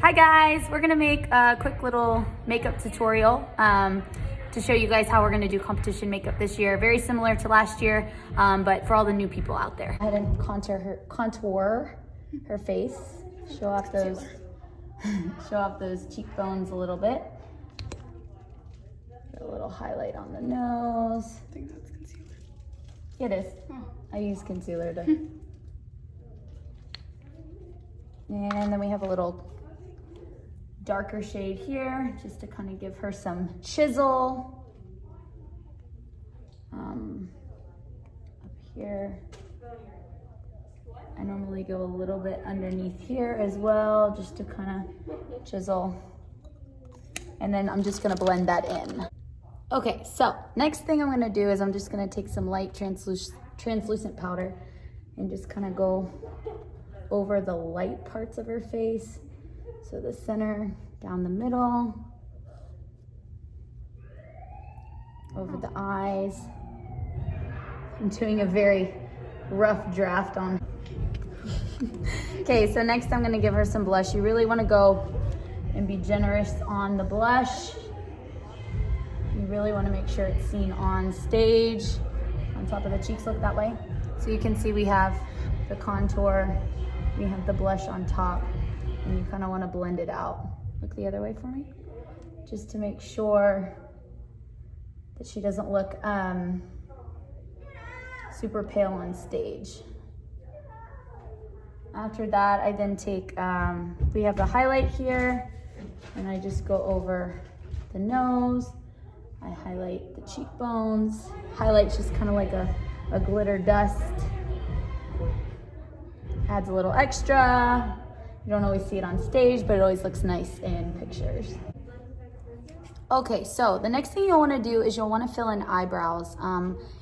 Hi guys, we're gonna make a quick little makeup tutorial to show you guys how we're gonna do competition makeup this year. Very similar to last year, but for all the new people out there. Go ahead and contour her face. Show off those cheekbones a little bit. Put a little highlight on the nose. I think that's concealer. It is. Oh. I use concealer to. And then we have a little darker shade here, just to kind of give her some chisel. Up here. I normally go a little bit underneath here as well, just to kind of chisel. And then I'm just gonna blend that in. Okay, so next thing I'm gonna do is I'm just gonna take some light translucent powder and just kind of go over the light parts of her face. So the center, down the middle, over the eyes. I'm doing a very rough draft on. Okay, so next I'm gonna give her some blush. You really wanna go and be generous on the blush. You really wanna make sure it's seen on stage, on top of the cheeks, look that way. So you can see we have the contour, we have the blush on top, and you kind of want to blend it out. Look the other way for me, just to make sure that she doesn't look super pale on stage. After that, I then take, we have the highlight here, and I just go over the nose. I highlight the cheekbones. Highlight's just kind of like a glitter dust. Adds a little extra. You don't always see it on stage, but it always looks nice in pictures. Okay, so the next thing you'll wanna do is you'll wanna fill in eyebrows.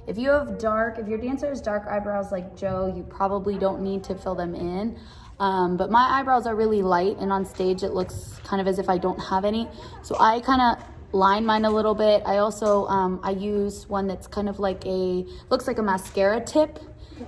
If your dancer has dark eyebrows like Joe, you probably don't need to fill them in. But my eyebrows are really light, and on stage it looks kind of as if I don't have any. So I kind of line mine a little bit. I also, I use one that's kind of like looks like a mascara tip,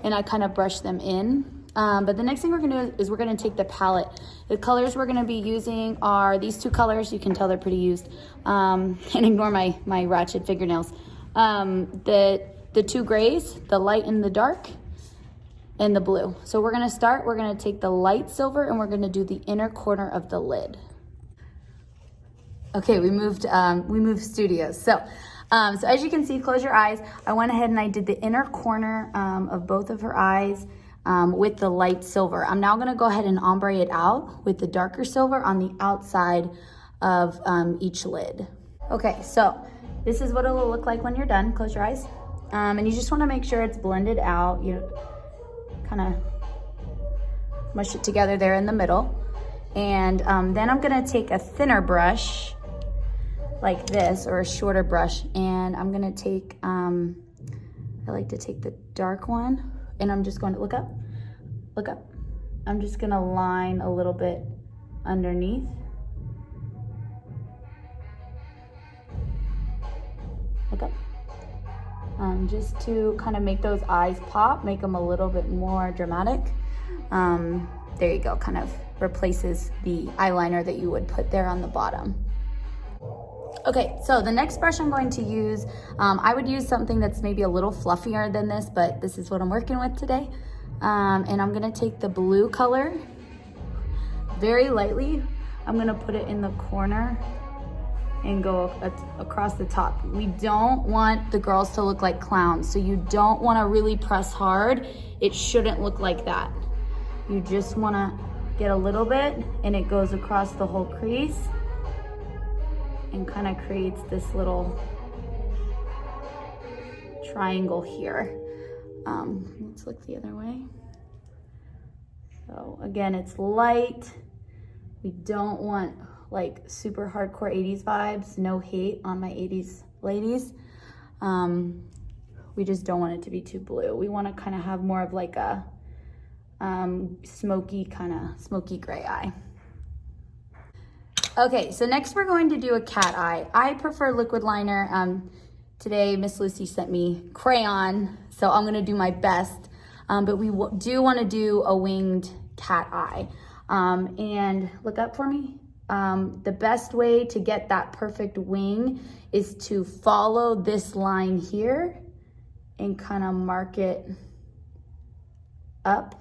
and I kind of brush them in. But the next thing we're gonna do is we're gonna take the palette. The colors we're gonna be using are these two colors. You can tell they're pretty used. And ignore my ratchet fingernails. The two grays, the light and the dark, and the blue. So we're gonna take the light silver and we're gonna do the inner corner of the lid. Okay, we moved studios. So as you can see, close your eyes. I went ahead and I did the inner corner of both of her eyes with the light silver. I'm now gonna go ahead and ombre it out with the darker silver on the outside of each lid. Okay, so this is what it will look like when you're done. Close your eyes. And you just wanna make sure it's blended out. You kind of mush it together there in the middle. And then I'm gonna take a thinner brush like this, or a shorter brush, and I'm gonna take, I like to take the dark one, and I'm just going to look up. I'm just gonna line a little bit underneath. Look up. Just to kind of make those eyes pop, make them a little bit more dramatic. There you go, kind of replaces the eyeliner that you would put there on the bottom. Okay, so the next brush I'm going to use, I would use something that's maybe a little fluffier than this, but this is what I'm working with today. And I'm gonna take the blue color, very lightly. I'm gonna put it in the corner and go across the top. We don't want the girls to look like clowns, so you don't wanna really press hard. It shouldn't look like that. You just wanna get a little bit, and it goes across the whole crease and kind of creates this little triangle here. Let's look the other way. So again, it's light. We don't want like super hardcore 80s vibes. No hate on my 80s ladies. We just don't want it to be too blue. We want to kind of have more of like a smoky gray eye. Okay, so next we're going to do a cat eye. I prefer liquid liner. Today, Miss Lucy sent me crayon, so I'm gonna do my best. But we do wanna do a winged cat eye. And look up for me. The best way to get that perfect wing is to follow this line here and kind of mark it up.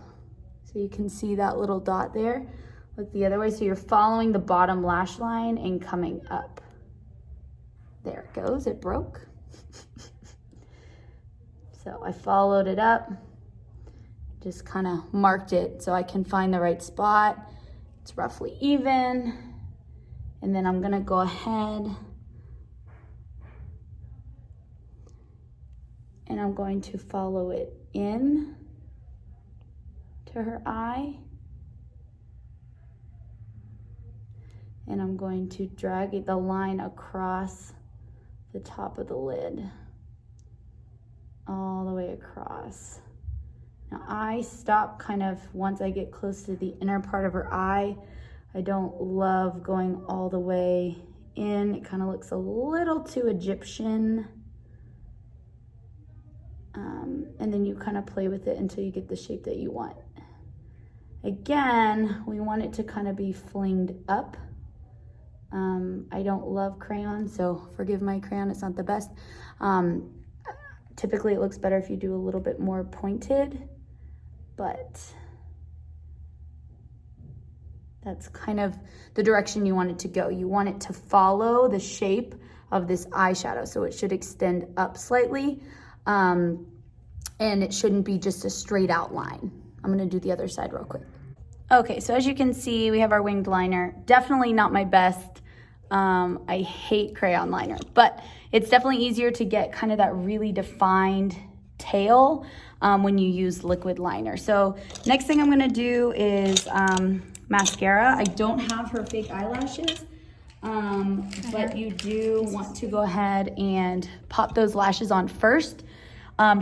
So you can see that little dot there. Look the other way. So you're following the bottom lash line and coming up. There it goes, it broke. So I followed it up, just kind of marked it so I can find the right spot. It's roughly even. And then I'm gonna go ahead and I'm going to follow it in to her eye. And I'm going to drag the line across the top of the lid, all the way across. Now I stop kind of once I get close to the inner part of her eye. I don't love going all the way in. It kind of looks a little too Egyptian. And then you kind of play with it until you get the shape that you want. Again, we want it to kind of be flinged up. I don't love crayon, so forgive my crayon, it's not the best. Typically it looks better if you do a little bit more pointed, but that's kind of the direction you want it to go. You want it to follow the shape of this eyeshadow, so it should extend up slightly, and it shouldn't be just a straight out line. I'm gonna do the other side real quick. Okay, so as you can see, we have our winged liner. Definitely not my best. I hate crayon liner, but it's definitely easier to get kind of that really defined tail when you use liquid liner. So next thing I'm gonna do is mascara. I don't have her fake eyelashes, but you do want to go ahead and pop those lashes on first.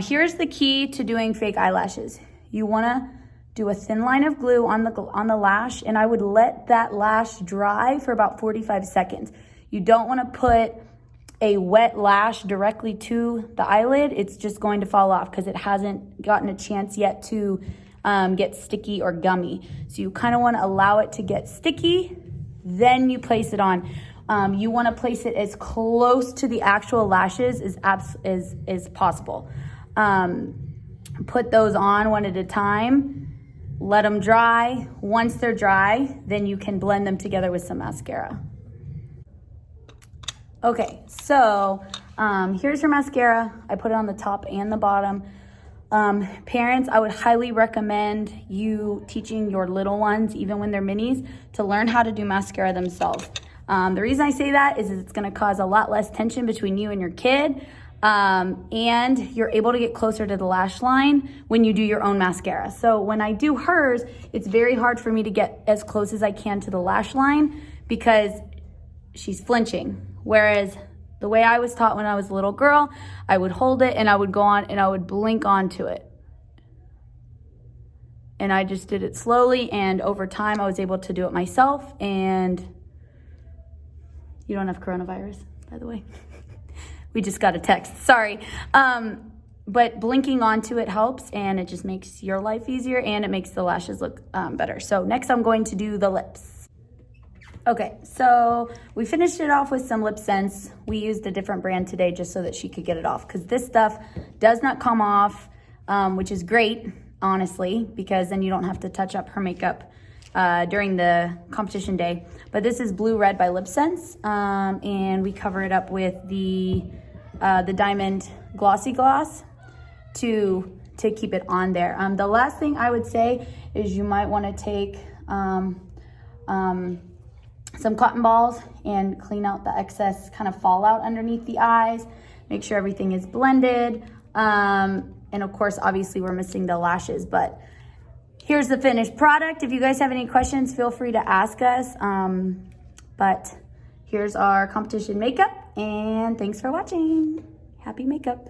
Here's the key to doing fake eyelashes. You wanna do a thin line of glue on the lash, and I would let that lash dry for about 45 seconds. You don't want to put a wet lash directly to the eyelid. It's just going to fall off because it hasn't gotten a chance yet to get sticky or gummy. So you kind of want to allow it to get sticky, then you place it on. You want to place it as close to the actual lashes as possible. Put those on one at a time. Let them dry. Once they're dry, then you can blend them together with some mascara. Okay, so here's your mascara. I put it on the top and the bottom. Parents, I would highly recommend you teaching your little ones, even when they're minis, to learn how to do mascara themselves. The reason I say that is it's gonna cause a lot less tension between you and your kid. And you're able to get closer to the lash line when you do your own mascara. So when I do hers, it's very hard for me to get as close as I can to the lash line because she's flinching. Whereas the way I was taught when I was a little girl, I would hold it and I would go on and I would blink onto it. And I just did it slowly, and over time I was able to do it myself. And you don't have coronavirus, by the way. We just got a text, sorry. But blinking onto it helps, and it just makes your life easier, and it makes the lashes look better. So next I'm going to do the lips. Okay, so we finished it off with some lip sense. We used a different brand today just so that she could get it off, because this stuff does not come off, which is great, honestly, because then you don't have to touch up her makeup during the competition day. But this is Blue Red by Lip Sense, and we cover it up with the Diamond Glossy Gloss to keep it on there. The last thing I would say is you might want to take some cotton balls and clean out the excess kind of fallout underneath the eyes. Make sure everything is blended. And of course, obviously we're missing the lashes, but here's the finished product. If you guys have any questions, feel free to ask us. But here's our competition makeup, and thanks for watching. Happy makeup.